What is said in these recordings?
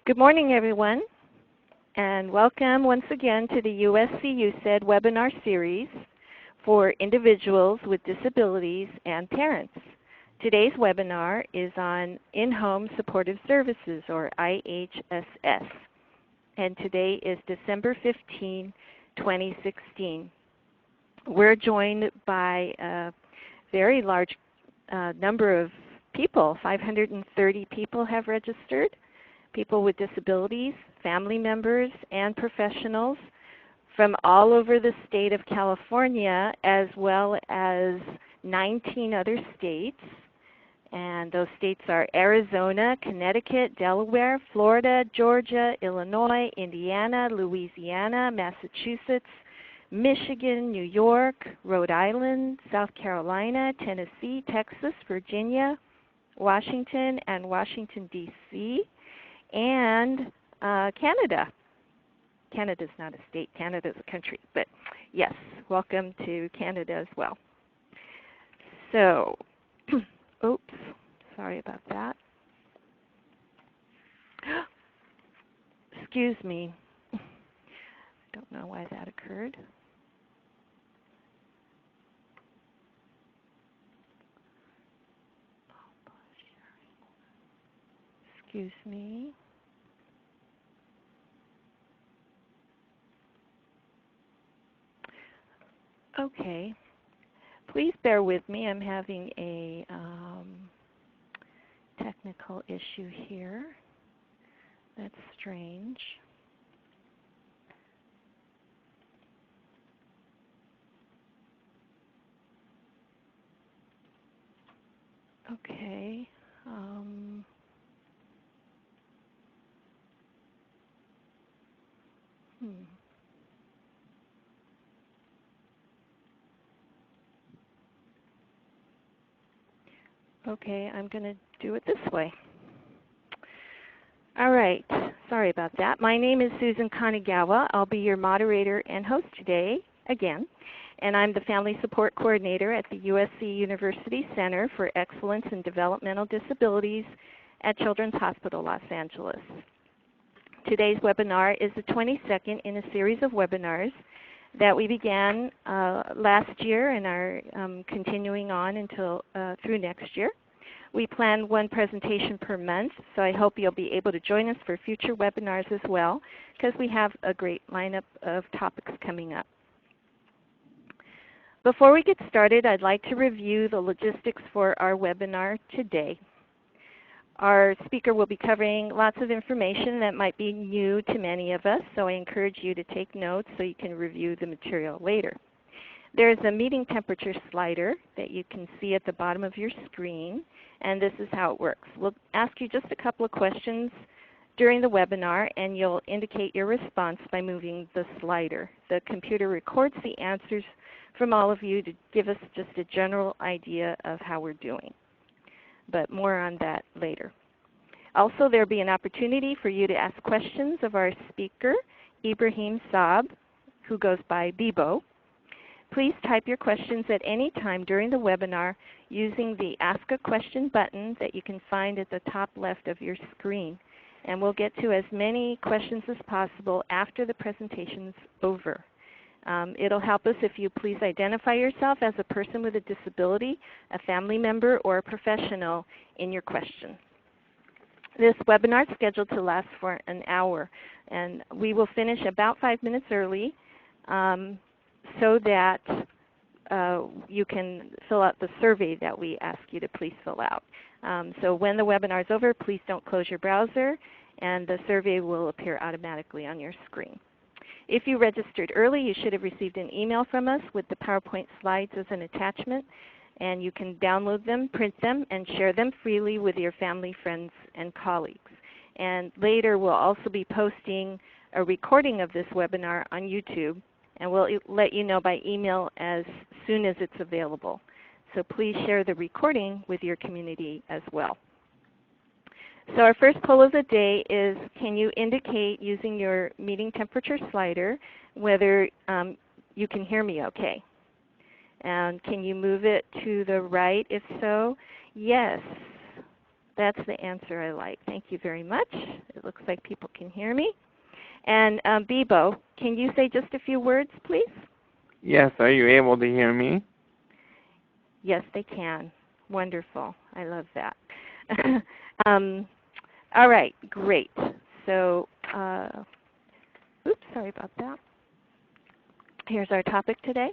Good morning, everyone, and welcome once again to the USC USED webinar series for individuals with disabilities and parents. Today's webinar is on In-Home Supportive Services, or IHSS, and today is December 15, 2016. We're joined by a very large number of people. 530 people have registered. People with disabilities, family members, and professionals from all over the state of California, as well as 19 other states. And those states are Arizona, Connecticut, Delaware, Florida, Georgia, Illinois, Indiana, Louisiana, Massachusetts, Michigan, New York, Rhode Island, South Carolina, Tennessee, Texas, Virginia, Washington, and Washington, D.C., and Canada. Canada's not a state, Canada's a country, but yes, welcome to Canada as well. So, oops, sorry about that. Excuse me. Don't know why that occurred. Excuse me. Okay. Please bear with me. I'm having a technical issue here. That's strange. Okay. Okay, I'm going to do it this way. All right, sorry about that. My name is Susan Kanagawa. I'll be your moderator and host today again, and I'm the Family Support Coordinator at the USC University Center for Excellence in Developmental Disabilities at Children's Hospital, Los Angeles. Today's webinar is the 22nd in a series of webinars that we began last year and are continuing on until through next year. We plan one presentation per month, so I hope you'll be able to join us for future webinars as well, because we have a great lineup of topics coming up. Before we get started, I'd like to review the logistics for our webinar today. Our speaker will be covering lots of information that might be new to many of us, so I encourage you to take notes so you can review the material later. There's a meeting temperature slider that you can see at the bottom of your screen, and this is how it works. We'll ask you just a couple of questions during the webinar, and you'll indicate your response by moving the slider. The computer records the answers from all of you to give us just a general idea of how we're doing, but more on that later. Also, there will be an opportunity for you to ask questions of our speaker, Ibrahim Saab, who goes by Bibo. Please type your questions at any time during the webinar using the Ask a Question button that you can find at the top left of your screen. And we'll get to as many questions as possible after the presentation's over. It'll help us if you please identify yourself as a person with a disability, a family member, or a professional in your question. This webinar is scheduled to last for an hour, and we will finish about 5 minutes early so that you can fill out the survey that we ask you to please fill out. So when the webinar is over, please don't close your browser, and the survey will appear automatically on your screen. If you registered early, you should have received an email from us with the PowerPoint slides as an attachment, and you can download them, print them, and share them freely with your family, friends, and colleagues. And later we'll also be posting a recording of this webinar on YouTube, and we'll let you know by email as soon as it's available. So please share the recording with your community as well. So our first poll of the day is, can you indicate using your meeting temperature slider whether you can hear me okay? And can you move it to the right if so? Yes. That's the answer I like. Thank you very much. It looks like people can hear me. And Bibo, can you say just a few words, please? Yes, are you able to hear me? Yes, they can. Wonderful. I love that. All right, great. So, oops, sorry about that. Here's our topic today.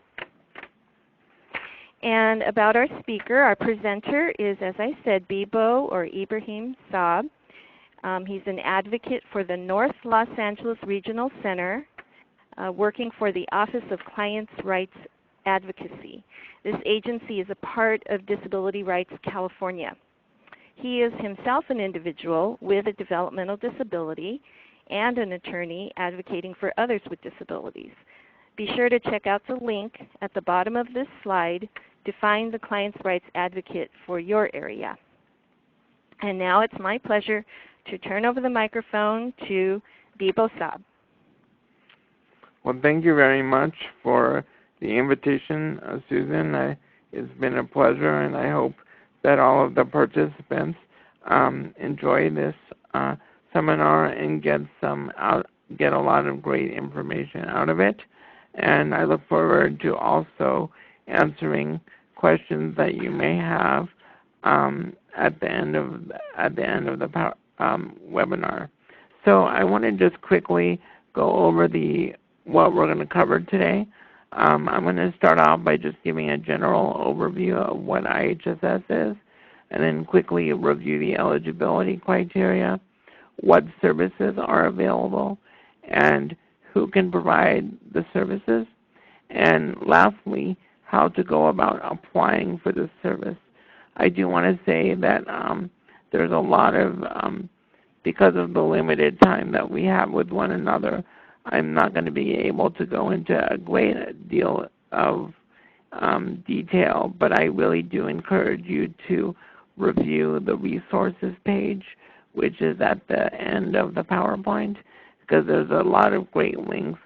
And about our speaker, our presenter is, as I said, Bibo or Ibrahim Saab. He's an advocate for the North Los Angeles Regional Center, working for the Office of Clients' Rights Advocacy. This agency is a part of Disability Rights California. He is himself an individual with a developmental disability and an attorney advocating for others with disabilities. Be sure to check out the link at the bottom of this slide to find the Clients' Rights Advocate for your area. And now it's my pleasure to turn over the microphone to Bibo Saab. Well, thank you very much for the invitation, Susan. It's been a pleasure, and I hope that all of the participants enjoy this seminar and get a lot of great information out of it. And I look forward to also answering questions that you may have at the end of the webinar. So I want to just quickly go over what we're going to cover today. I'm going to start off by just giving a general overview of what IHSS is, and then quickly review the eligibility criteria, what services are available, and who can provide the services, and lastly, how to go about applying for this service. I do want to say that there's a lot of, because of the limited time that we have with one another, I'm not going to be able to go into a great deal of detail, but I really do encourage you to review the resources page, which is at the end of the PowerPoint, because there's a lot of great links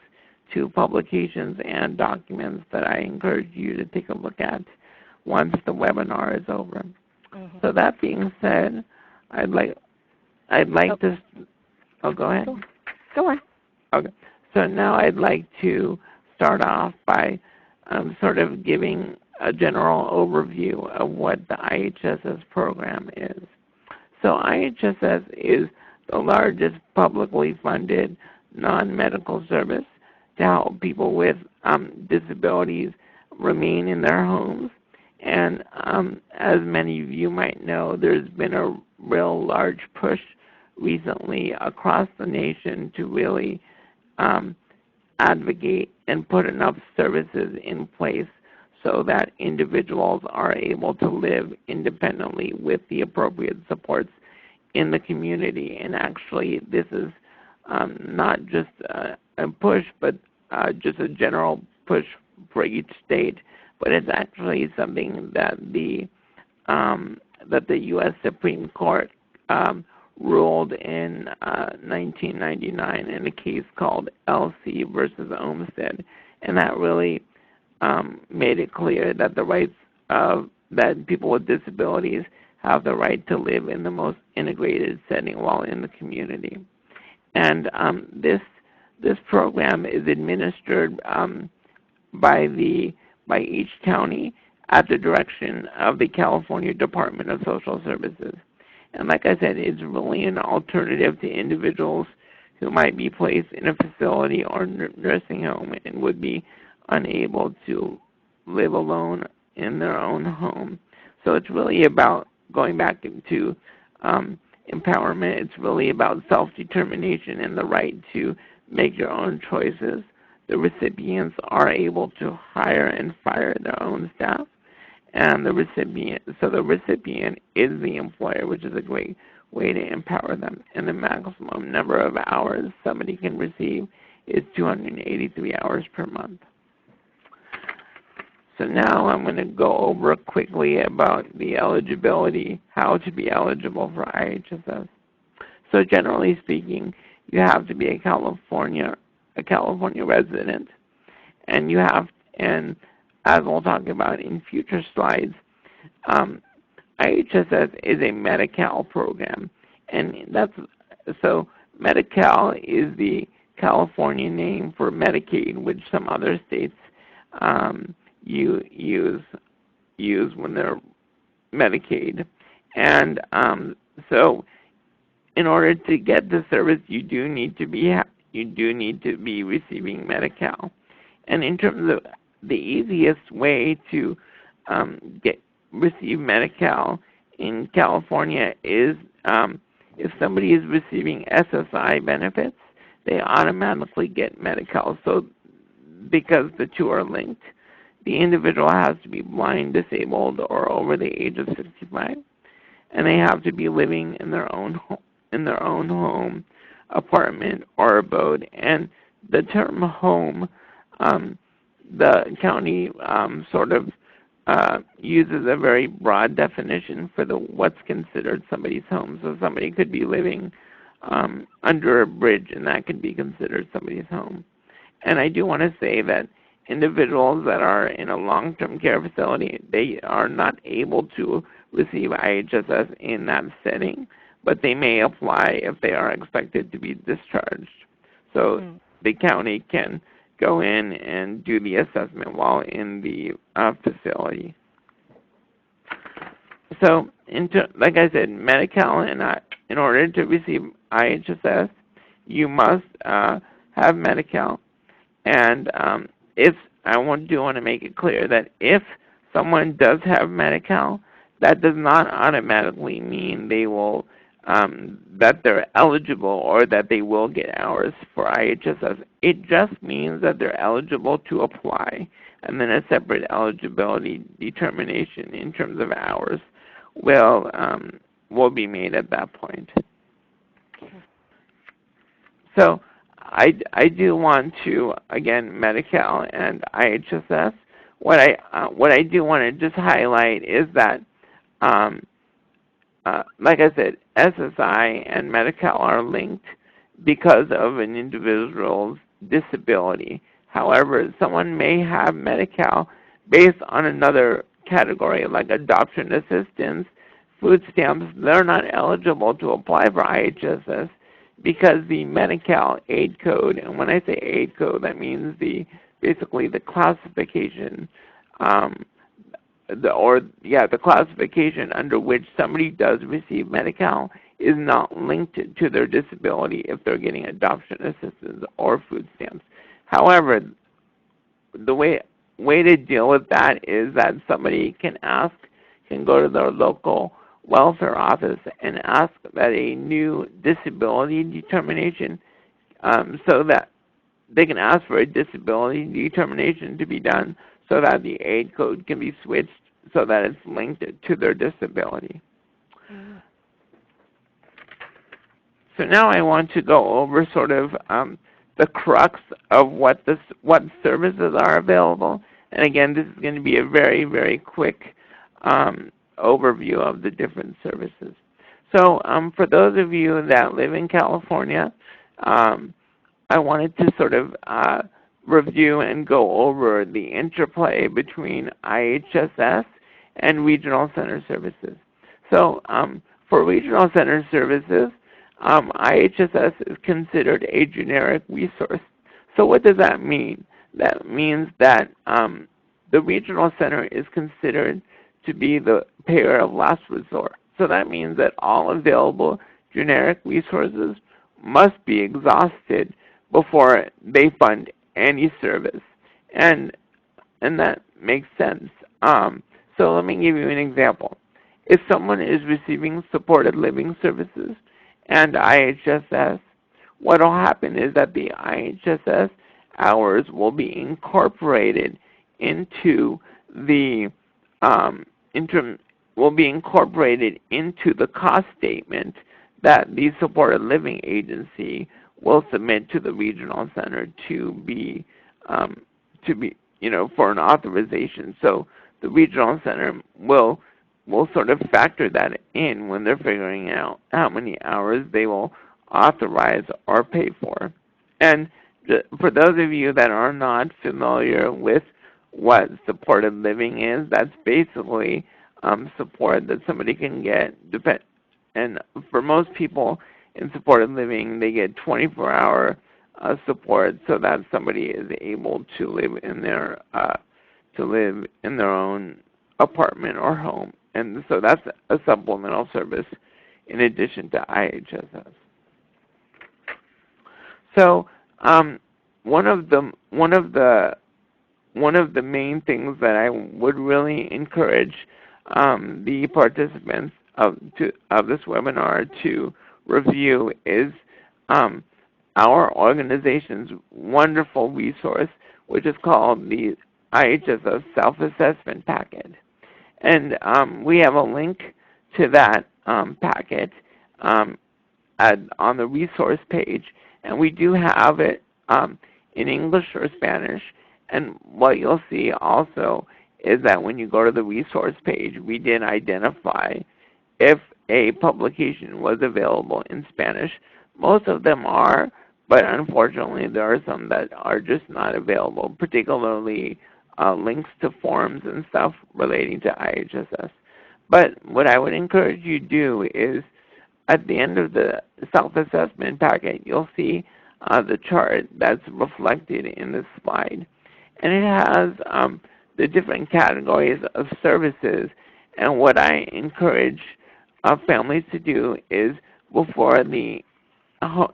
to publications and documents that I encourage you to take a look at once the webinar is over. Mm-hmm. So that being said, I'd like to. Oh, go ahead. Go on. Okay. So now I'd like to start off by sort of giving a general overview of what the IHSS program is. So IHSS is the largest publicly funded non-medical service to help people with disabilities remain in their homes. And as many of you might know, there's been a real large push recently across the nation to really advocate and put enough services in place so that individuals are able to live independently with the appropriate supports in the community. And actually, this is not just a push, but just a general push for each state, but it's actually something that the U.S. Supreme Court ruled in 1999 in a case called LC versus Olmstead, and that really made it clear that the rights that people with disabilities have the right to live in the most integrated setting while in the community. And this program is administered by each county at the direction of the California Department of Social Services. And like I said, it's really an alternative to individuals who might be placed in a facility or nursing home and would be unable to live alone in their own home. So it's really about going back into empowerment. It's really about self-determination and the right to make your own choices. The recipients are able to hire and fire their own staff, and the recipient is the employer, which is a great way to empower them. And the maximum number of hours somebody can receive is 283 hours per month. So now I'm going to go over quickly about the eligibility, how to be eligible for IHSS. So generally speaking, you have to be a California resident, and as we'll talk about in future slides, IHSS is a Medi-Cal program, and so Medi-Cal is the California name for Medicaid, which some other states use when they're Medicaid. And so, in order to get the service, you do need to be receiving Medi-Cal. And in terms of the easiest way to receive Medi-Cal in California is if somebody is receiving SSI benefits, they automatically get Medi-Cal. So because the two are linked, the individual has to be blind, disabled, or over the age of 65, and they have to be living in their own home, apartment, or abode. And the term home, the county sort of uses a very broad definition for what's considered somebody's home. So somebody could be living under a bridge, and that could be considered somebody's home. And I do want to say that individuals that are in a long-term care facility, they are not able to receive IHSS in that setting, but they may apply if they are expected to be discharged. So the county can go in and do the assessment while in the facility. So, like I said, Medi-Cal, in order to receive IHSS, you must have Medi-Cal. And if I do want to make it clear that if someone does have Medi-Cal, that does not automatically mean they will that they're eligible or that they will get hours for IHSS. It just means that they're eligible to apply, and then a separate eligibility determination in terms of hours will be made at that point. So I do want to, again, Medi-Cal and IHSS. What I do want to just highlight is that, like I said, SSI and Medi-Cal are linked because of an individual's disability. However, someone may have Medi-Cal based on another category, like adoption assistance, food stamps. They're not eligible to apply for IHSS because the Medi-Cal aid code, and when I say aid code, that means basically the classification, the classification under which somebody does receive Medi-Cal is not linked to their disability if they're getting adoption assistance or food stamps. However, the way to deal with that is that somebody can go to their local welfare office and ask that a new disability determination, so that they can ask for a disability determination to be done so that the aid code can be switched so that it's linked to their disability. So now I want to go over sort of the crux of what services are available. And again, this is going to be a very, very quick overview of the different services. So for those of you that live in California, I wanted to sort of review and go over the interplay between IHSS and regional center services. So for regional center services, IHSS is considered a generic resource. So what does that mean? That means that the regional center is considered to be the payer of last resort. So that means that all available generic resources must be exhausted before they fund any service. And that makes sense. So let me give you an example. If someone is receiving supported living services and IHSS, what will happen is that the IHSS hours will be incorporated into the cost statement that the supported living agency will submit to the regional center to be for an authorization. So the regional center will sort of factor that in when they're figuring out how many hours they will authorize or pay for. And for those of you that are not familiar with what supported living is, that's basically support that somebody can get. And for most people in supported living, they get 24-hour support, so that somebody is able to live in their own apartment or home. And so that's a supplemental service in addition to IHSS. So one of the main things that I would really encourage the participants of this webinar to review is our organization's wonderful resource, which is called the IHSS Self-Assessment Packet. And we have a link to that packet on the resource page, and we do have it in English or Spanish. And what you'll see also is that when you go to the resource page, we did identify if a publication was available in Spanish. Most of them are, but unfortunately there are some that are just not available, particularly links to forums and stuff relating to IHSS. But what I would encourage you to do is, at the end of the self-assessment packet, you'll see the chart that's reflected in this slide. And it has the different categories of services. And what I encourage families to do is, before the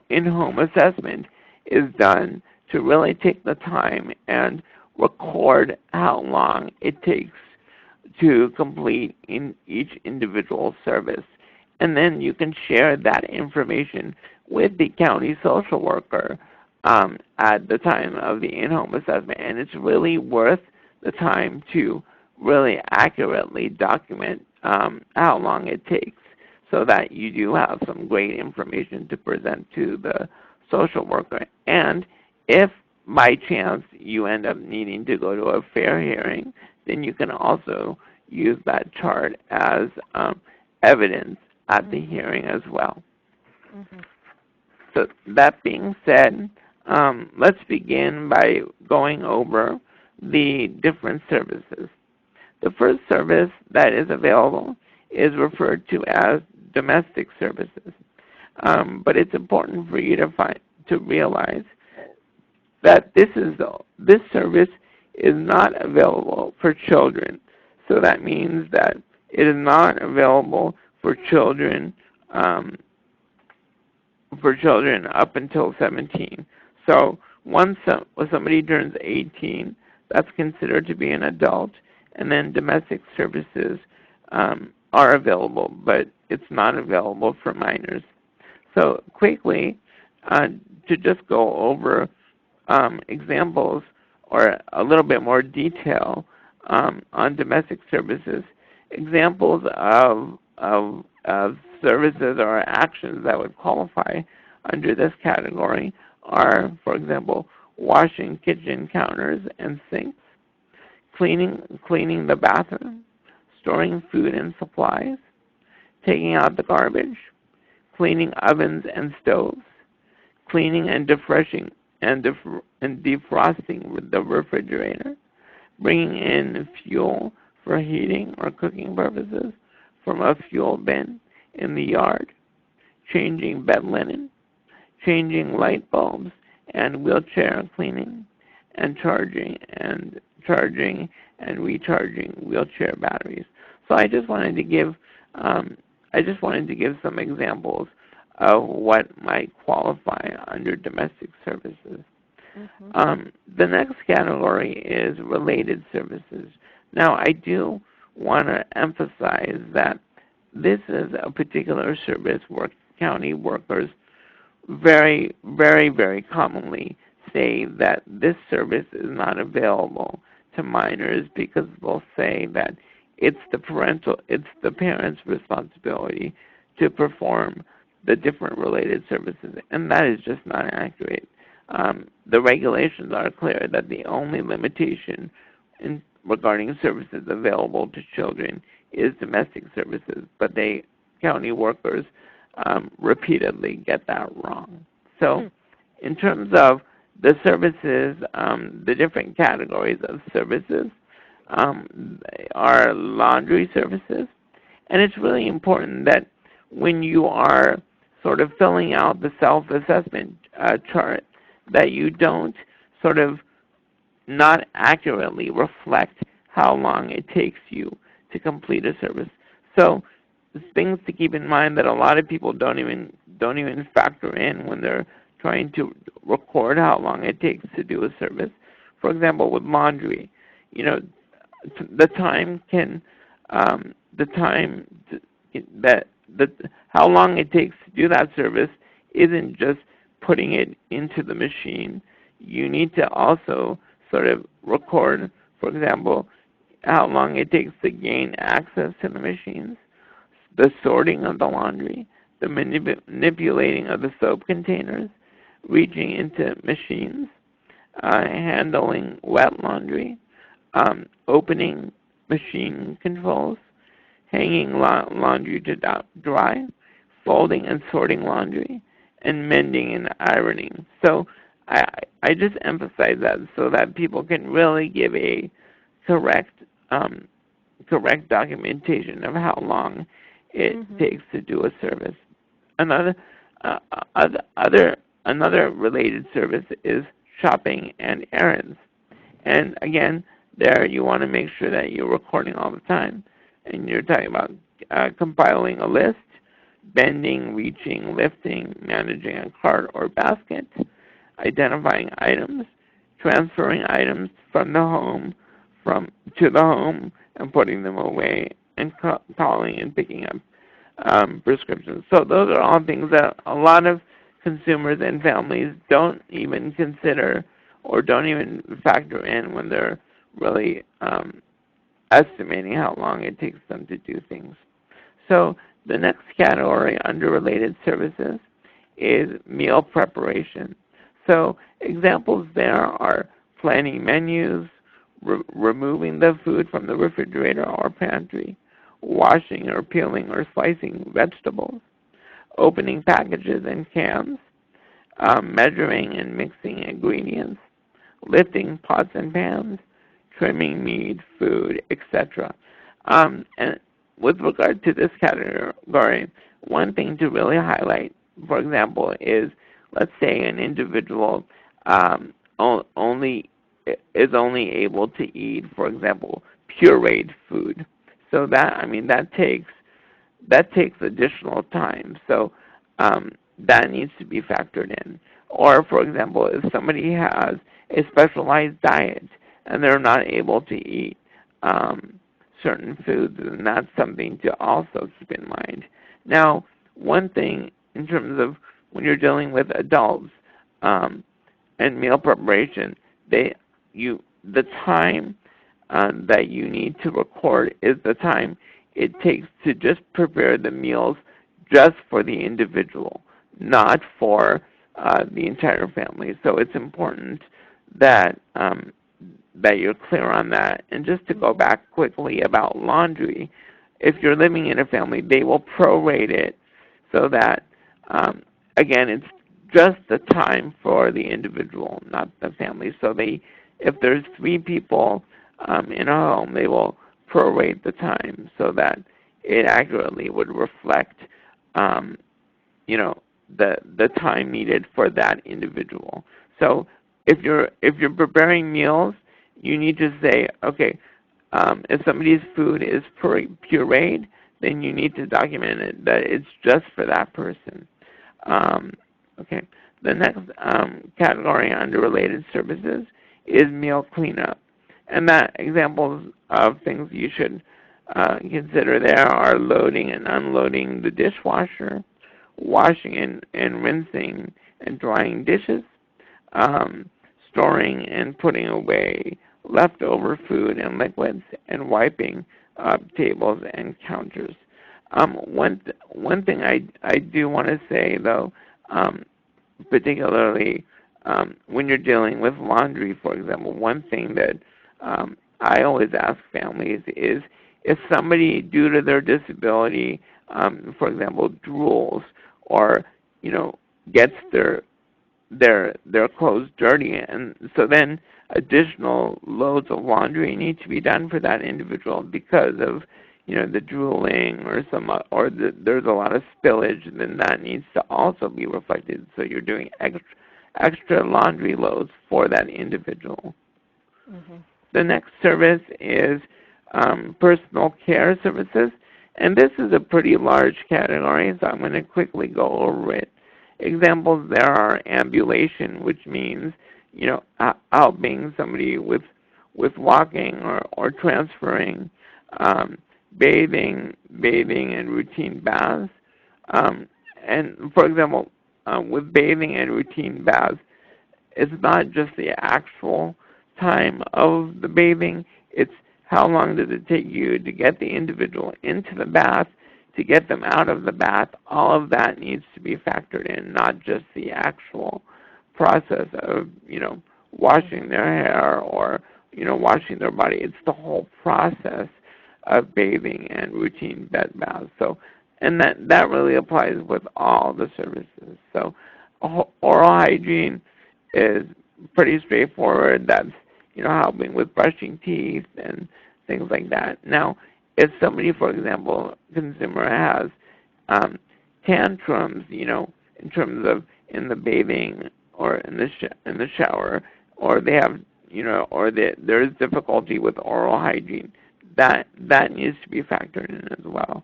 in-home assessment is done, to really take the time and record how long it takes to complete in each individual service. And then you can share that information with the county social worker at the time of the in-home assessment. And it's really worth the time to really accurately document how long it takes, so that you do have some great information to present to the social worker. And if by chance you end up needing to go to a fair hearing, then you can also use that chart as evidence at the hearing as well. Mm-hmm. So that being said, let's begin by going over the different services. The first service that is available is referred to as domestic services. But it's important for you to realize that this service is not available for children. So that means that it is not available for children up until 17. So once somebody turns 18, that's considered to be an adult, and then domestic services are available, but it's not available for minors. So quickly, to just go over examples or a little bit more detail on domestic services, examples of services or actions that would qualify under this category are, for example, washing kitchen counters and sinks, cleaning the bathroom, storing food and supplies, taking out the garbage, cleaning ovens and stoves, cleaning and defrosting the refrigerator, bringing in fuel for heating or cooking purposes from a fuel bin in the yard, changing bed linen, changing light bulbs and wheelchair cleaning, and charging and recharging wheelchair batteries. So I just wanted to give some examples of what might qualify under domestic services. Mm-hmm. The next category is related services. Now, I do want to emphasize that this is a particular service where county workers very, very, very commonly say that this service is not available to minors because they'll say that it's the parent's responsibility to perform the different related services, and that is just not accurate. The regulations are clear that the only limitation regarding services available to children is domestic services, but county workers repeatedly get that wrong. So in terms of the services, the different categories of services, are laundry services. And it's really important that when you are sort of filling out the self-assessment chart, that you don't sort of not accurately reflect how long it takes you to complete a service. So things to keep in mind that a lot of people don't even factor in when they're trying to record how long it takes to do a service. For example, with laundry, you know, the time can the time that the how long it takes to do that service isn't just putting it into the machine. You need to also sort of record, for example, how long it takes to gain access to the machines, the sorting of the laundry, the manipulating of the soap containers, reaching into machines, handling wet laundry, opening machine controls, hanging laundry to dry, folding and sorting laundry, and mending and ironing. So I just emphasize that so that people can really give a correct correct documentation of how long it takes to do a service. Another another related service is shopping and errands. And again, there you want to make sure that you're recording all the time. And you're talking about compiling a list, bending, reaching, lifting, managing a cart or basket, identifying items, transferring items from the home to the home and putting them away, and calling and picking up prescriptions. So those are all things that a lot of consumers and families don't even consider or don't even factor in when they're really estimating how long it takes them to do things. So the next category under related services is meal preparation. So examples there are planning menus, removing the food from the refrigerator or pantry, washing or peeling or slicing vegetables, opening packages and cans, measuring and mixing ingredients, lifting pots and pans, trimming meat, food, etc. And with regard to this category, one thing to really highlight, for example, is let's say an individual is only able to eat, for example, pureed food. So that takes additional time. So that needs to be factored in. Or, for example, if somebody has a specialized diet and they're not able to eat certain foods, then that's something to also keep in mind. Now, one thing in terms of when you're dealing with adults and meal preparation, the time that you need to record is the time it takes to just prepare the meals just for the individual, not for the entire family. So it's important that that you're clear on that. And just to go back quickly about laundry, if you're living in a family, they will prorate it so that, again, it's just the time for the individual, not the family. So if there's 3 people in a home, they will prorate the time so that it accurately would reflect, the time needed for that individual. So if you're preparing meals, you need to say, okay, if somebody's food is pureed, then you need to document it that it's just for that person. Okay. The next category under related services is meal cleanup. And that examples of things you should consider there are loading and unloading the dishwasher, washing and rinsing and drying dishes, storing and putting away leftover food and liquids, and wiping tables and counters. One thing I do want to say, though, particularly when you're dealing with laundry, for example, one thing that I always ask families is if somebody, due to their disability, for example, drools or gets their their clothes dirty, and so then additional loads of laundry need to be done for that individual because of the drooling or there's a lot of spillage. Then that needs to also be reflected. So you're doing extra laundry loads for that individual. Mm-hmm. The next service is personal care services, and this is a pretty large category, so I'm going to quickly go over it. Examples there are ambulation, which means helping somebody with walking or transferring, bathing and routine baths. And for example, with bathing and routine baths, it's not just the actual time of the bathing, it's how long does it take you to get the individual into the bath, to get them out of the bath. All of that needs to be factored in, not just the actual process of, washing their hair or, washing their body. It's the whole process of bathing and routine bed baths. So, and that really applies with all the services. So oral hygiene is pretty straightforward. That's, helping with brushing teeth and things like that. Now, if somebody, for example, consumer has tantrums, in terms of in the bathing or in the shower, or they have, there is difficulty with oral hygiene, that needs to be factored in as well.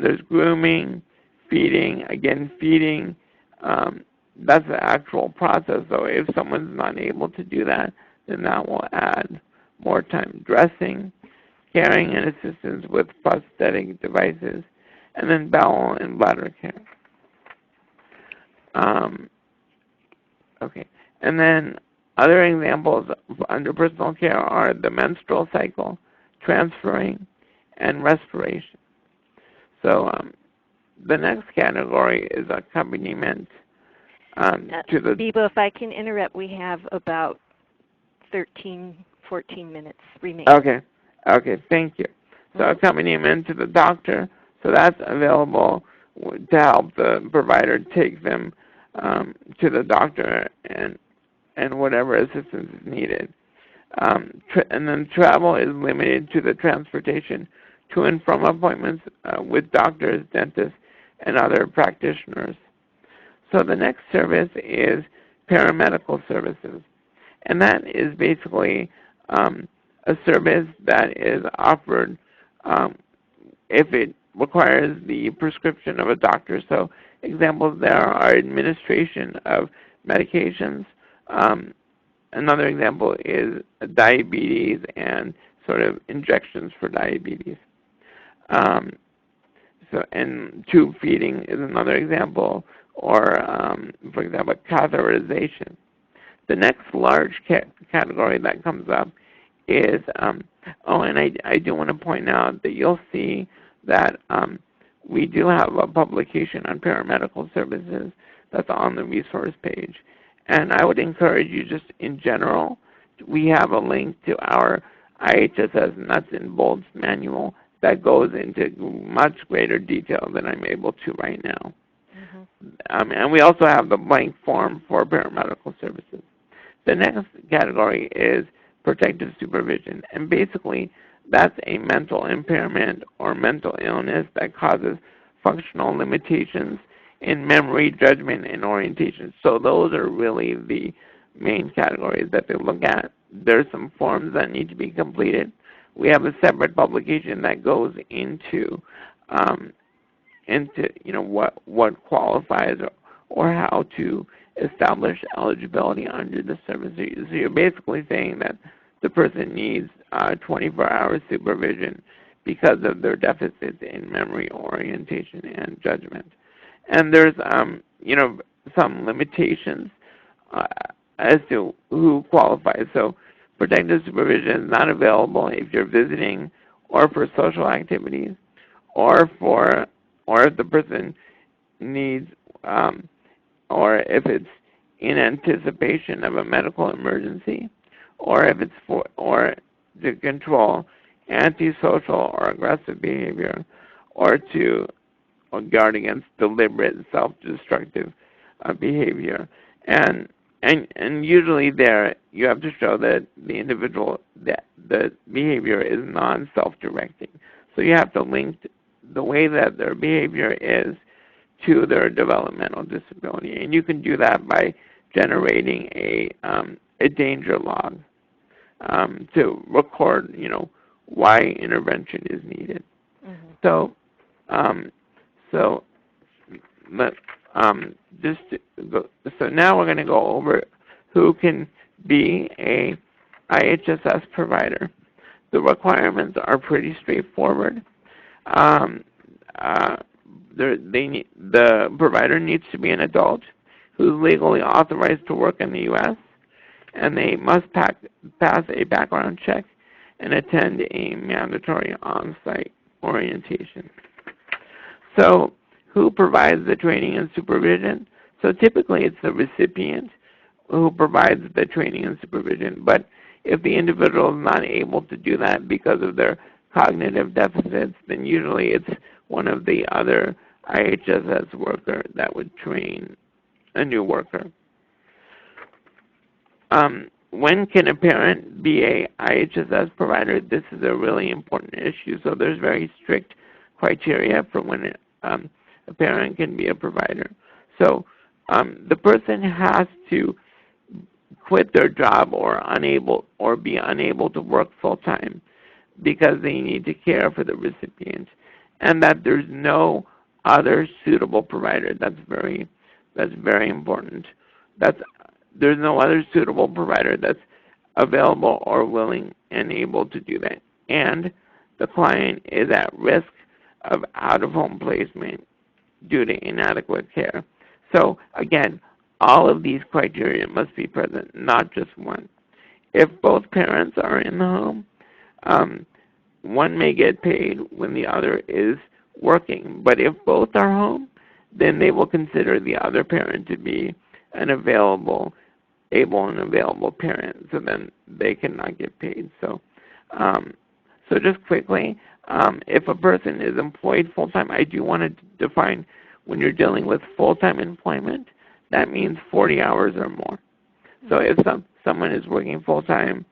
There's grooming, feeding. Again, feeding, that's the actual process. So if someone's not able to do that, then that will add more time. Dressing, caring and assistance with prosthetic devices, and then bowel and bladder care. Okay, and then other examples under personal care are the menstrual cycle, transferring, and respiration. So the next category is accompaniment to the... Bibo, if I can interrupt, we have about 14 minutes remaining. Okay, thank you. So accompaniment to the doctor, so that's available to help the provider take them to the doctor and whatever assistance is needed. And then travel is limited to the transportation to and from appointments with doctors, dentists, and other practitioners. So the next service is paramedical services. And that is basically a service that is offered if it requires the prescription of a doctor. So examples there are administration of medications. Another example is diabetes and sort of injections for diabetes. And tube feeding is another example, or for example, catheterization. The next large category that comes up is, and I do want to point out that you'll see that we do have a publication on paramedical services that's on the resource page. And I would encourage you just in general, we have a link to our IHSS Nuts and Bolts manual that goes into much greater detail than I'm able to right now. Mm-hmm. And we also have the blank form for paramedical services. The next category is protective supervision, and basically that's a mental impairment or mental illness that causes functional limitations in memory, judgment, and orientation. So those are really the main categories that they look at. There's some forms that need to be completed. We have a separate publication that goes into what qualifies or how to establish eligibility under the service. So you're basically saying that the person needs 24-hour supervision because of their deficits in memory, orientation, and judgment. And there's some limitations as to who qualifies. So protective supervision is not available if you're visiting or for social activities, or if the person needs or if it's in anticipation of a medical emergency, or if it's or to control antisocial or aggressive behavior, or to guard against deliberate self-destructive behavior. And usually there you have to show that the individual, that the behavior is non-self-directing. So you have to link the way that their behavior is to their developmental disability, and you can do that by generating a danger log to record, why intervention is needed. Mm-hmm. So, so let just to go, so now we're going to go over who can be a IHSS provider. The requirements are pretty straightforward. The provider needs to be an adult who's legally authorized to work in the U.S., and they must pass a background check and attend a mandatory on-site orientation. So who provides the training and supervision? So typically it's the recipient who provides the training and supervision, but if the individual is not able to do that because of their cognitive deficits, then usually it's one of the other IHSS worker that would train a new worker. When can a parent be a IHSS provider? This is a really important issue. So there's very strict criteria for when a parent can be a provider. So the person has to quit their job or be unable to work full-time because they need to care for the recipient, and that there's no other suitable provider. That's very important. There's no other suitable provider that's available or willing and able to do that. And the client is at risk of out-of-home placement due to inadequate care. So again, all of these criteria must be present, not just one. If both parents are in the home, one may get paid when the other is working. But if both are home, then they will consider the other parent to be an able and available parent. So then they cannot get paid. So, so just quickly, if a person is employed full-time, I do want to define when you're dealing with full-time employment, that means 40 hours or more. So if someone is working full-time,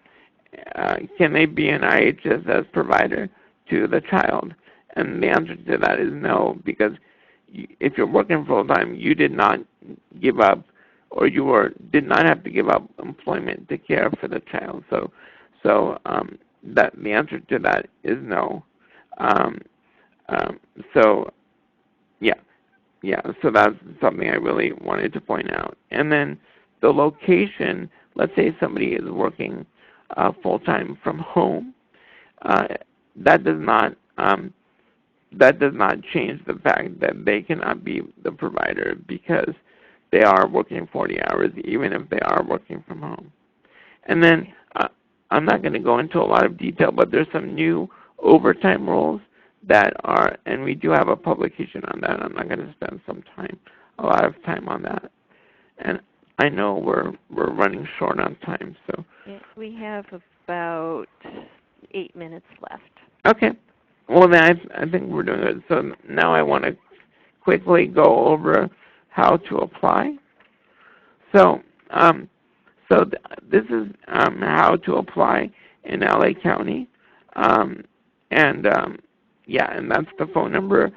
can they be an IHSS provider to the child? And the answer to that is no, because if you're working full-time, you did not give up, or did not have to give up employment to care for the child. So that the answer to that is no. So that's something I really wanted to point out. And then the location, let's say somebody is working full-time from home, that does not change the fact that they cannot be the provider because they are working 40 hours even if they are working from home. And then I'm not going to go into a lot of detail, but there's some new overtime rules that are, and we do have a publication on that. I'm not going to spend a lot of time on that. And I know we're running short on time, so. Yeah, we have about 8 minutes left. Okay. Well, then I think we're doing good. So now I want to quickly go over how to apply. So, this is how to apply in LA County, and that's the phone number.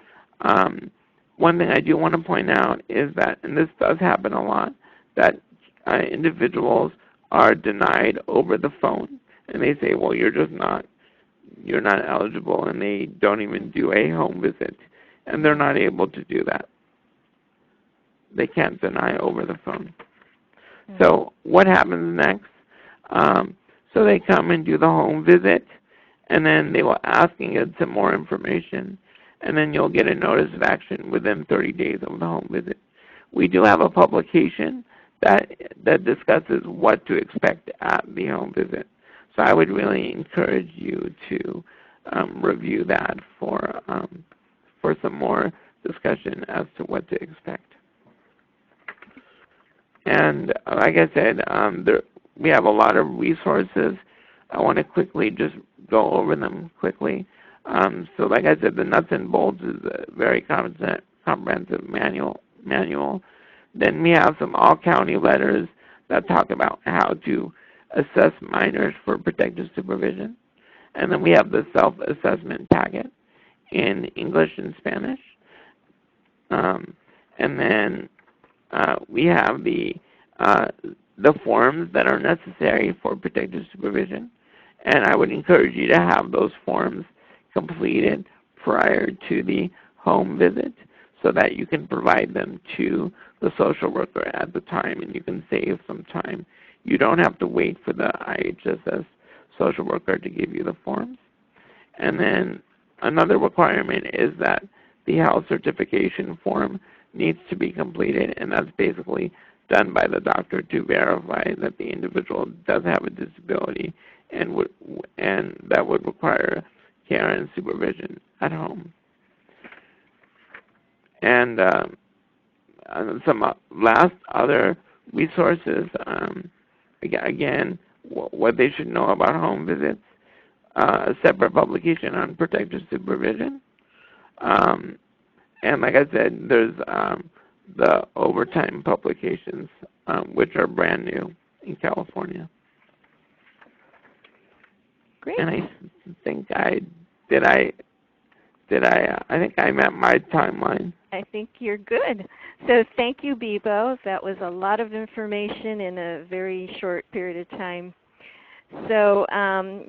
One thing I do want to point out is that, and this does happen a lot, that individuals are denied over the phone, and they say, well, you're not eligible, and they don't even do a home visit, and they're not able to do that. They can't deny over the phone. Mm-hmm. So what happens next? So they come and do the home visit, and then they will ask and get some more information, and then you'll get a notice of action within 30 days of the home visit. We do have a publication that discusses what to expect at the home visit. So I would really encourage you to review that for some more discussion as to what to expect. And like I said, we have a lot of resources. I want to quickly just go over them quickly. So like I said, the nuts and bolts is a very comprehensive manual. Then we have some all-county letters that talk about how to assess minors for protective supervision. And then we have the self-assessment packet in English and Spanish. And then we have the forms that are necessary for protective supervision. And I would encourage you to have those forms completed prior to the home visit so that you can provide them to the social worker at the time and you can save some time. You don't have to wait for the IHSS social worker to give you the forms. And then another requirement is that the health certification form needs to be completed, and that's basically done by the doctor to verify that the individual does have a disability and that would require care and supervision at home. And some last other resources, again, what they should know about home visits, a separate publication on protective supervision. And like I said, there's the overtime publications, which are brand new in California. Great. And I think I think I met my timeline. I think you're good. So thank you, Bebo. That was a lot of information in a very short period of time. So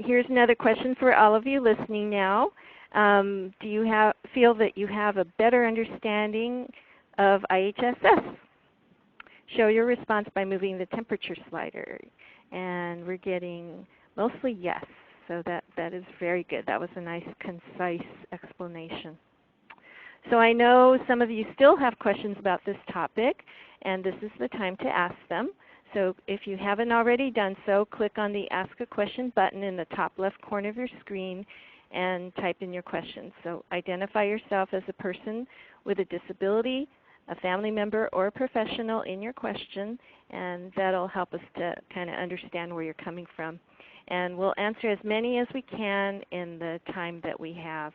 here's another question for all of you listening now. Do you feel that you have a better understanding of IHSS? Show your response by moving the temperature slider. And we're getting mostly yes. So that is very good. That was a nice, concise explanation. So I know some of you still have questions about this topic, and this is the time to ask them. So if you haven't already done so, click on the Ask a Question button in the top left corner of your screen and type in your questions. So identify yourself as a person with a disability, a family member, or a professional in your question, and that'll help us to kind of understand where you're coming from. And we'll answer as many as we can in the time that we have.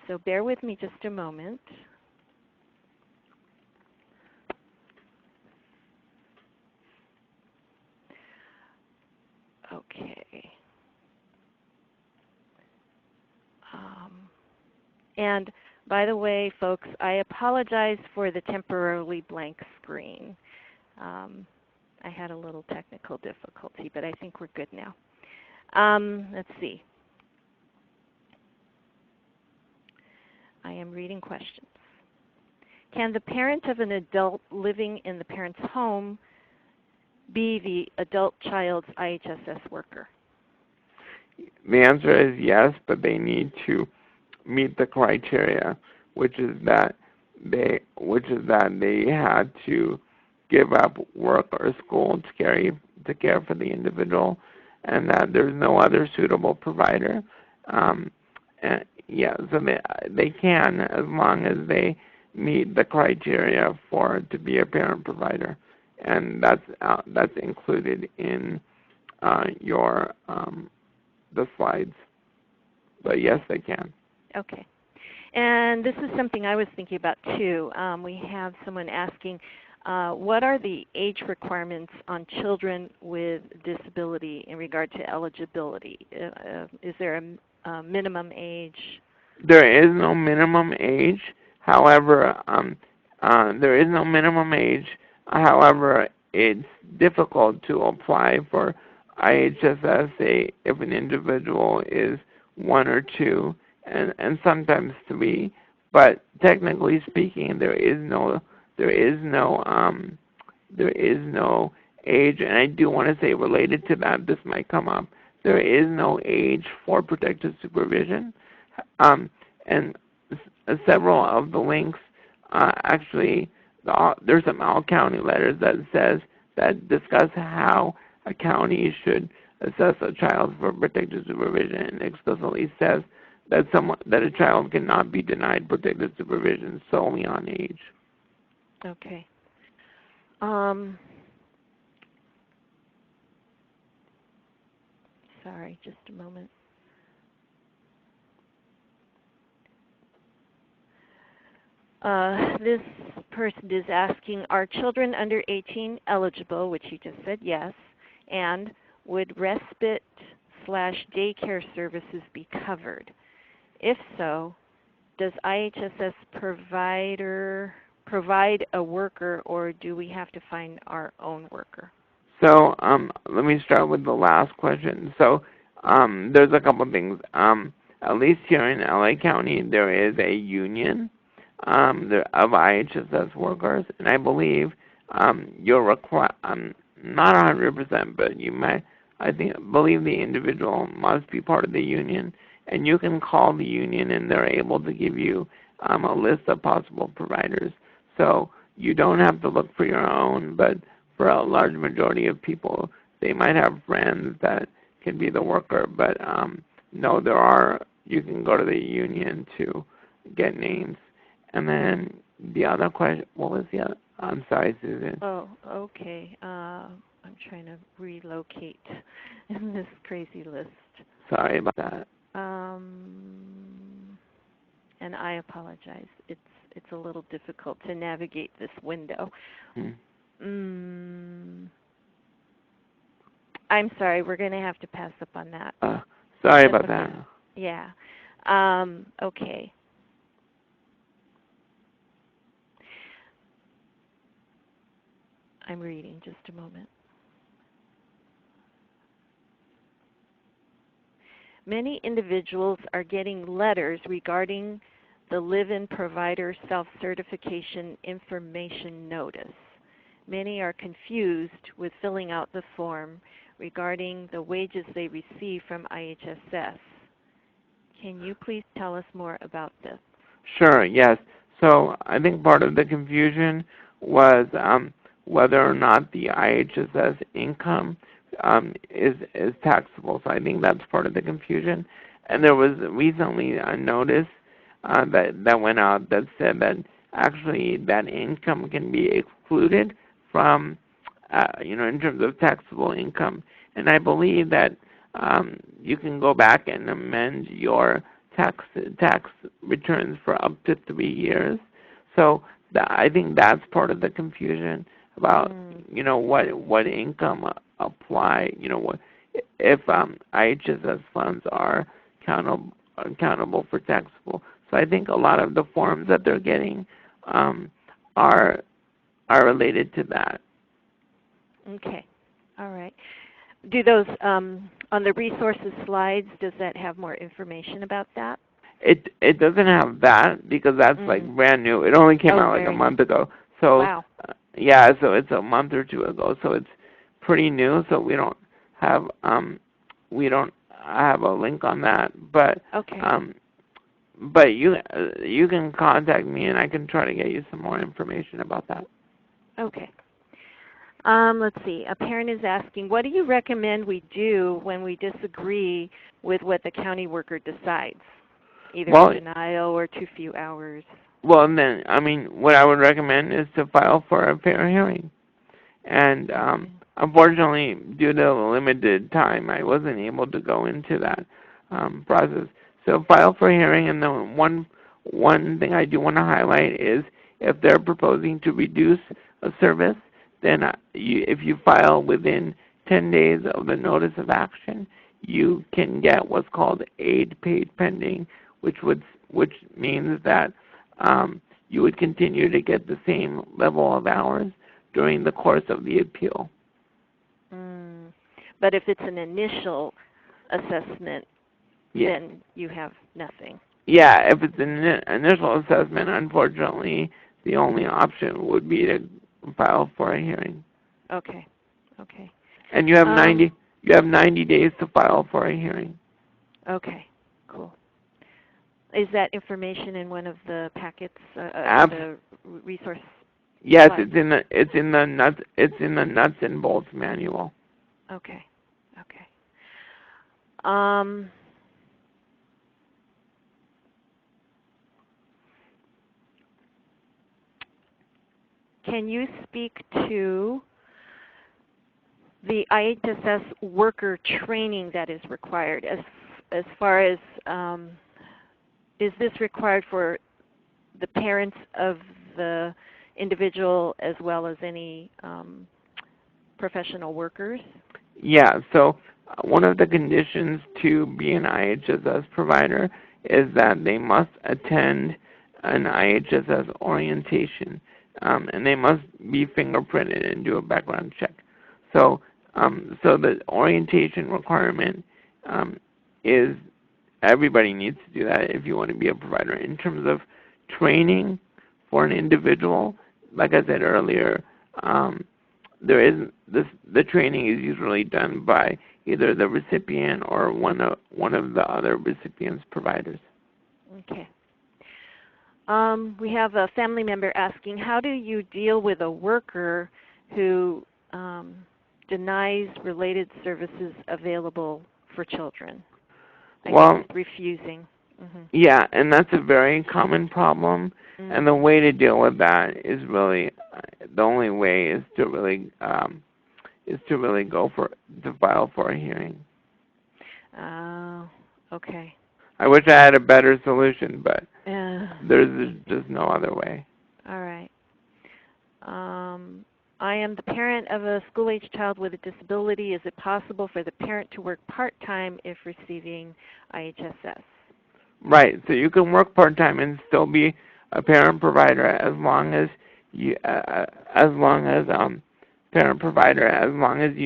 So bear with me just a moment. Okay. And by the way, folks, I apologize for the temporarily blank screen. I had a little technical difficulty, but I think we're good now. Let's see. I am reading questions. Can the parent of an adult living in the parent's home be the adult child's IHSS worker? The answer is yes, but they need to meet the criteria, which is that they had to give up work or school to care for the individual, and that there's no other suitable provider. So they can, as long as they meet the criteria to be a parent provider, and that's included in the slides. But yes, they can. Okay. And this is something I was thinking about too. We have someone asking, what are the age requirements on children with disability in regard to eligibility? Is there a minimum age? There is no minimum age. However, there is no minimum age. However, it's difficult to apply for IHSS if an individual is 1 or 2 and sometimes 3. But technically speaking, there is no age. And I do want to say, related to that, this might come up. There is no age for protective supervision. And several of the links, actually, there's some all-county letters that discuss how a county should assess a child for protective supervision, and explicitly says that a child cannot be denied protective supervision solely on age. Okay. Sorry, just a moment. This person is asking, are children under 18 eligible, which you just said yes, and would respite/daycare services be covered? If so, does IHSS provide a worker, or do we have to find our own worker? So let me start with the last question. So there's a couple things. At least here in LA County, there is a union of IHSS workers, and I believe you're required. Not 100%, but you might. Believe the individual must be part of the union, and you can call the union, and they're able to give you a list of possible providers. So you don't have to look for your own, but for a large majority of people, they might have friends that can be the worker. But no, there are. You can go to the union to get names. And then the other question, what was the other? I'm sorry, Susan. Oh, okay. I'm trying to relocate in this crazy list. Sorry about that. And I apologize. It's a little difficult to navigate this window. I'm sorry. We're going to have to pass up on that. Sorry about that. Yeah. Okay. I'm reading. Just a moment. Many individuals are getting letters regarding the Live-In Provider Self-Certification Information Notice. Many are confused with filling out the form regarding the wages they receive from IHSS. Can you please tell us more about this? Sure, yes. So I think part of the confusion was whether or not the IHSS income is taxable. So I think that's part of the confusion. And there was recently a notice that went out that said that actually that income can be excluded from, in terms of taxable income. And I believe that you can go back and amend your tax returns for up to 3 years. So I think that's part of the confusion about what income apply. If IHSS funds are accountable for taxable. So I think a lot of the forms that they're getting are related to that. Okay. All right. Do those on the resources slides? Does that have more information about that? It doesn't have that because that's like brand new. It only came out like a month ago. So wow. Yeah, so it's a month or two ago. So it's pretty new. So we don't have a link on that. But okay. But you can contact me and I can try to get you some more information about that. Okay. Let's see. A parent is asking, what do you recommend we do when we disagree with what the county worker decides? Either denial or too few hours. Well, then, what I would recommend is to file for a fair hearing. And unfortunately, due to limited time, I wasn't able to go into that process. So file for a hearing, and then one thing I do want to highlight is if they're proposing to reduce a service, then if you file within 10 days of the notice of action, you can get what's called aid paid pending, which means that you would continue to get the same level of hours during the course of the appeal. But if it's an initial assessment, then you have nothing. Yeah, if it's an initial assessment, unfortunately, the only option would be to file for a hearing. Okay. Okay. And you have 90 days to file for a hearing. Okay. Cool. Is that information in one of the packets, the resource? Yes, it's in the nuts and bolts manual. Okay. Okay. Can you speak to the IHSS worker training that is required? As far as is this required for the parents of the individual as well as any professional workers? Yeah, so one of the conditions to be an IHSS provider is that they must attend an IHSS orientation, and they must be fingerprinted and do a background check. So, so the orientation requirement is everybody needs to do that if you want to be a provider. In terms of training for an individual, like I said earlier, the training is usually done by either the recipient or one of the other recipient's providers. Okay. We have a family member asking, how do you deal with a worker who denies related services available for children? Well, refusing. Yeah, and that's a very common problem. And the way to deal with that is really the only way is to really go to file for a hearing. Okay. I wish I had a better solution, but there's just no other way. All right. I am the parent of a school-age child with a disability. Is it possible for the parent to work part-time if receiving IHSS? Right. So you can work part-time and still be a parent provider as long as you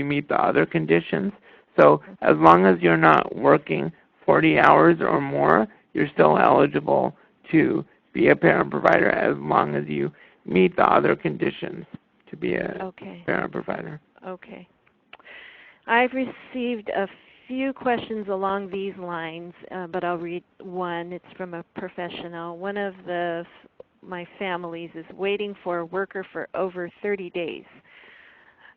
meet the other conditions. So as long as you're not working 40 hours or more, you're still eligible to be a parent provider as long as you meet the other conditions to be a parent provider. Okay. I've received a few questions along these lines, but I'll read one. It's from a professional. One of my families is waiting for a worker for over 30 days,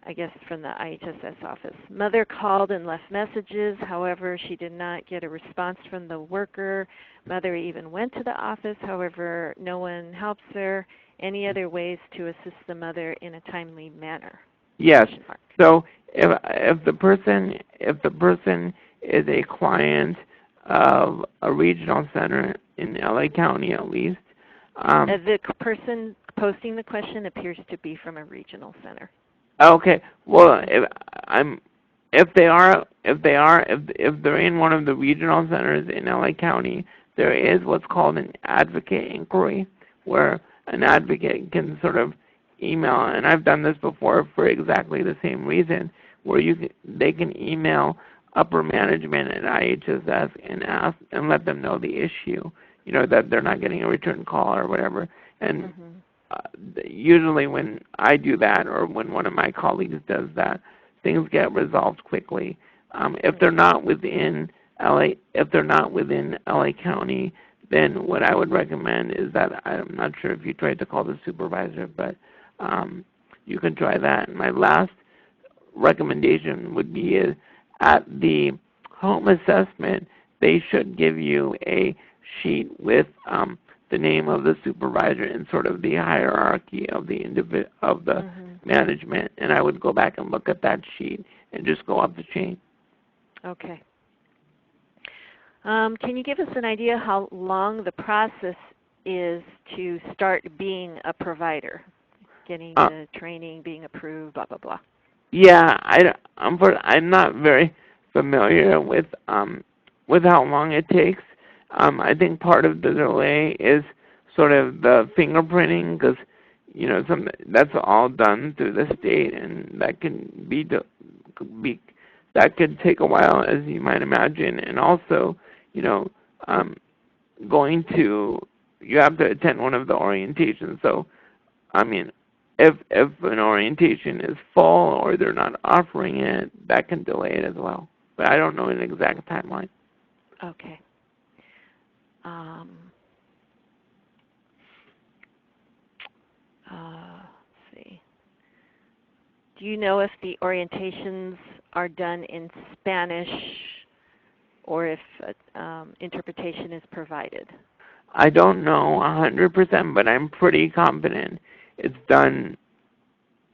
I guess from the IHSS office. Mother called and left messages. However, she did not get a response from the worker. Mother even went to the office. However, no one helps her. Any other ways to assist the mother in a timely manner? Yes. So if the person is a client of a regional center in LA County at least, the person posting the question appears to be from a regional center. Okay. Well, if they're in one of the regional centers in LA County, there is what's called an advocate inquiry, where an advocate can sort of email, and I've done this before for exactly the same reason, where they can email upper management at IHSS and ask and let them know the issue, that they're not getting a return call or whatever. And usually when I do that, or when one of my colleagues does that, things get resolved quickly. If they're not within LA County, then what I would recommend is that, I'm not sure if you tried to call the supervisor, but you can try that. And my last recommendation would be at the home assessment, they should give you a sheet with the name of the supervisor and sort of the hierarchy of the management, and I would go back and look at that sheet and just go up the chain. Okay. Can you give us an idea how long the process is to start being a provider, getting the training, being approved, blah, blah, blah? Yeah, I'm not very familiar with how long it takes. I think part of the delay is sort of the fingerprinting, because that's all done through the state, and that could take a while, as you might imagine. And also, you have to attend one of the orientations. So, I mean, if an orientation is full or they're not offering it, that can delay it as well. But I don't know an exact timeline. Okay. Let's see. Do you know if the orientations are done in Spanish or if interpretation is provided? I don't know 100%, but I'm pretty confident it's done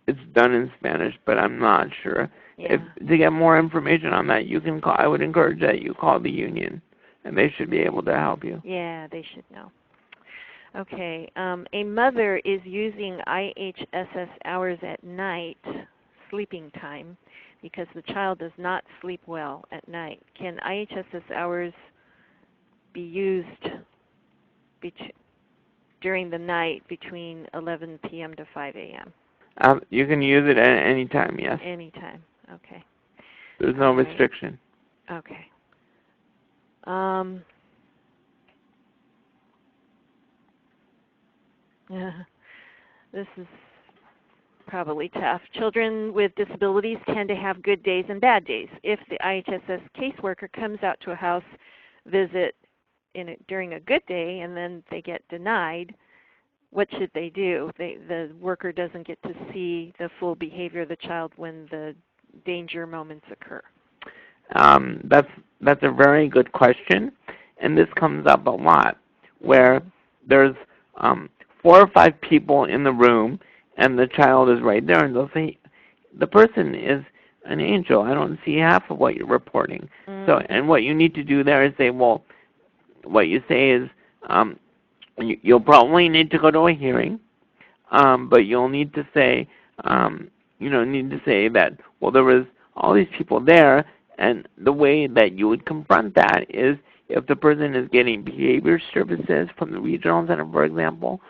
in Spanish, but I'm not sure. Yeah. To get more information on that, you can call. I would encourage that you call the union, and they should be able to help you. Yeah, they should know. Okay. A mother is using IHSS hours at night, sleeping time, because the child does not sleep well at night. Can IHSS hours be used during the night between 11 p.m. to 5 a.m.? You can use it at any time, yes. Anytime. Okay. There's no restriction. Okay. This is probably tough. Children with disabilities tend to have good days and bad days. If the IHSS caseworker comes out to a house visit during a good day and then they get denied, what should they do? The worker doesn't get to see the full behavior of the child when the danger moments occur. That's a very good question, and this comes up a lot, where there's 4 or 5 people in the room, and the child is right there, and they'll say, the person is an angel. I don't see half of what you're reporting. So, and what you need to do there is say, well, what you say is, you'll probably need to go to a hearing, but you'll need to say, need to say that, well, there was all these people there, and the way that you would confront that is if the person is getting behavior services from the regional center, for example,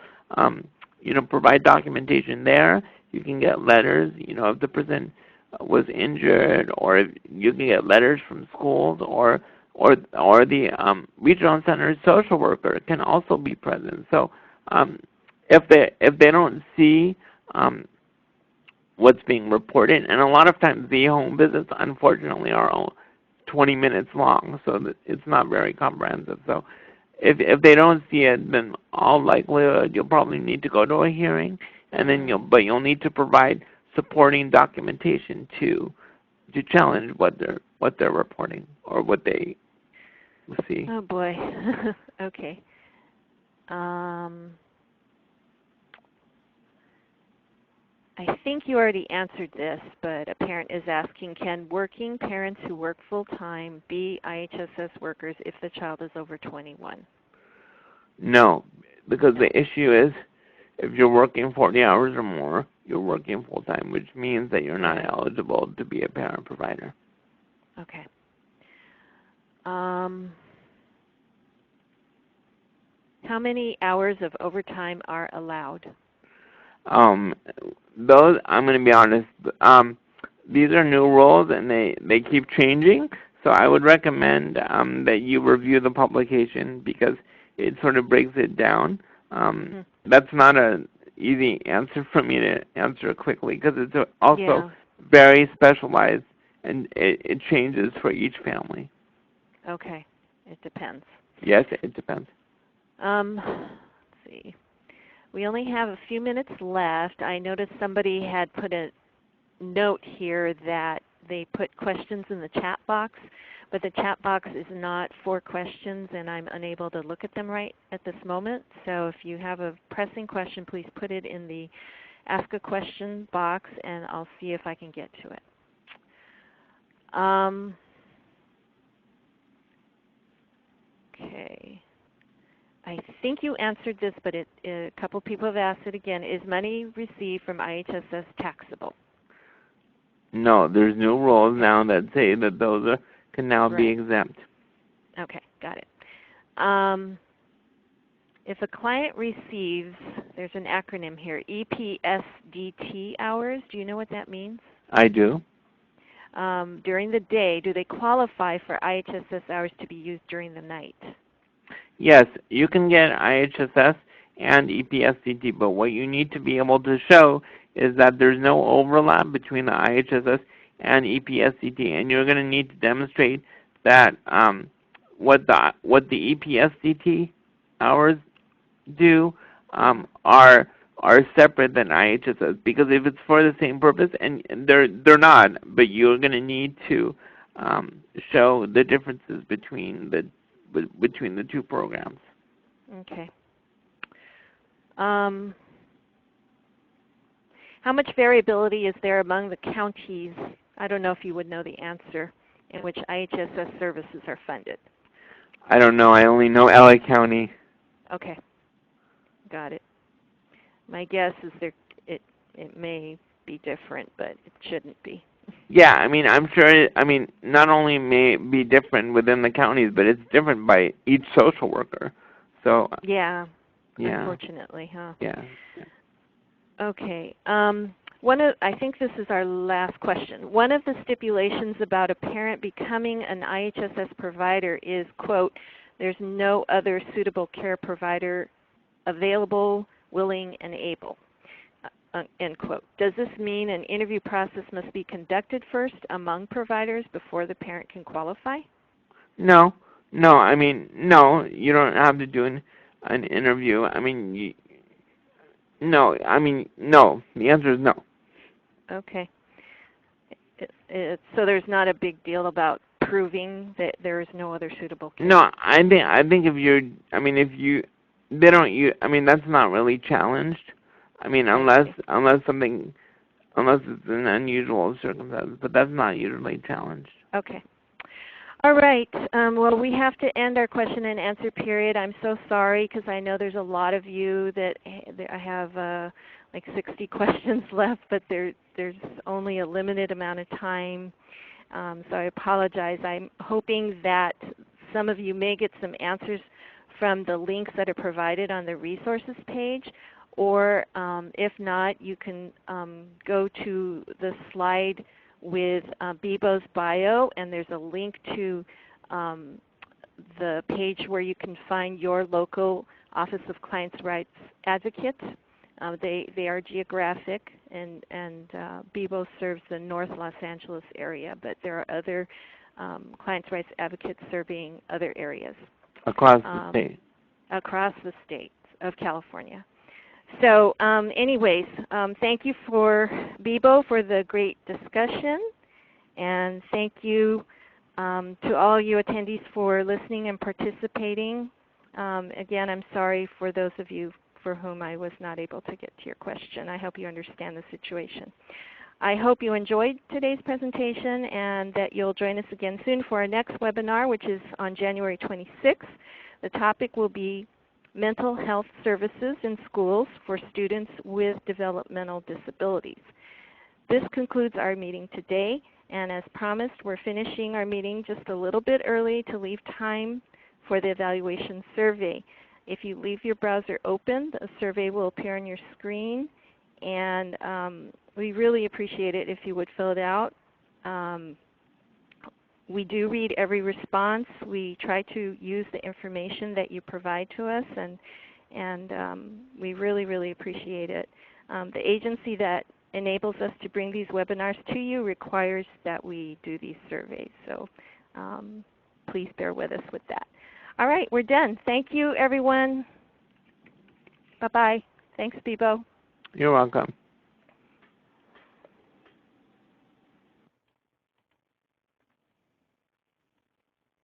provide documentation there. You can get letters, if the person was injured, or if you can get letters from schools, or the regional center social worker can also be present. So if they don't see what's being reported, and a lot of times the home visits, unfortunately, are 20 minutes long, so that it's not very comprehensive. So if they don't see it, then all likelihood you'll probably need to go to a hearing, and then you'll need to provide supporting documentation to challenge what they're reporting or what they see. Oh boy. Okay. I think you already answered this, but a parent is asking, can working parents who work full-time be IHSS workers if the child is over 21? No, because the issue is if you're working 40 hours or more, you're working full-time, which means that you're not eligible to be a parent provider. Okay. How many hours of overtime are allowed? Those, I'm going to be honest, these are new rules and they keep changing, so I would recommend that you review the publication because it sort of breaks it down. That's not an easy answer for me to answer quickly because it's also very specialized and it changes for each family. Okay, it depends. Yes, it depends. Let's see. We only have a few minutes left. I noticed somebody had put a note here that they put questions in the chat box, but the chat box is not for questions, and I'm unable to look at them right at this moment. So if you have a pressing question, please put it in the Ask a Question box, and I'll see if I can get to it. Okay. I think you answered this, but a couple people have asked it again. Is money received from IHSS taxable? No, there's new rules now that say that those can now be exempt. Okay, got it. If a client receives, there's an acronym here, EPSDT hours. Do you know what that means? I do. During the day, do they qualify for IHSS hours to be used during the night? Yes, you can get IHSS and EPSDT, but what you need to be able to show is that there's no overlap between the IHSS and EPSDT, and you're going to need to demonstrate that what the EPSDT hours do are separate than IHSS, because if it's for the same purpose, and they're not, but you're going to need to show the differences between the two programs. Okay. How much variability is there among the counties, I don't know if you would know the answer, in which IHSS services are funded? I don't know. I only know LA County. Okay. Got it. My guess is it may be different, but it shouldn't be. Yeah, I mean, I'm sure. I mean, not only may it be different within the counties, but it's different by each social worker. So Yeah, yeah, unfortunately, huh? yeah. Okay. I think this is our last question. One of the stipulations about a parent becoming an IHSS provider is, quote, there's no other suitable care provider available, willing, and able, end quote. Does this mean an interview process must be conducted first among providers before the parent can qualify? No, no. I mean, no. You don't have to do an interview. I mean, no. I mean, no. The answer is no. Okay. So there's not a big deal about proving that there is no other suitable care? No, I think if you're, I mean, if you, they don't. You, I mean, that's not really challenged. I mean, unless it's an unusual circumstance, but that's not usually challenged. Okay. All right. Well, we have to end our question and answer period. I'm so sorry because I know there's a lot of you that I have like 60 questions left, but there's only a limited amount of time. So I apologize. I'm hoping that some of you may get some answers from the links that are provided on the resources page, or if not, you can go to the slide with Bebo's bio, and there's a link to the page where you can find your local Office of Clients' Rights Advocates. They are geographic, and Bebo serves the North Los Angeles area, but there are other Clients' Rights Advocates serving other areas. Across the state. Across the state of California. So anyways, thank you for Bebo for the great discussion, and thank you to all you attendees for listening and participating. Again, I'm sorry for those of you for whom I was not able to get to your question. I hope you understand the situation. I hope you enjoyed today's presentation and that you'll join us again soon for our next webinar, which is on January 26th. The topic will be Mental Health Services in Schools for Students with Developmental Disabilities. This concludes our meeting today, and as promised, we're finishing our meeting just a little bit early to leave time for the evaluation survey. If you leave your browser open, the survey will appear on your screen, and we really appreciate it if you would fill it out. We do read every response. We try to use the information that you provide to us, and we really, really appreciate it. The agency that enables us to bring these webinars to you requires that we do these surveys, so please bear with us with that. All right, we're done. Thank you, everyone. Bye-bye. Thanks, Bebo. You're welcome.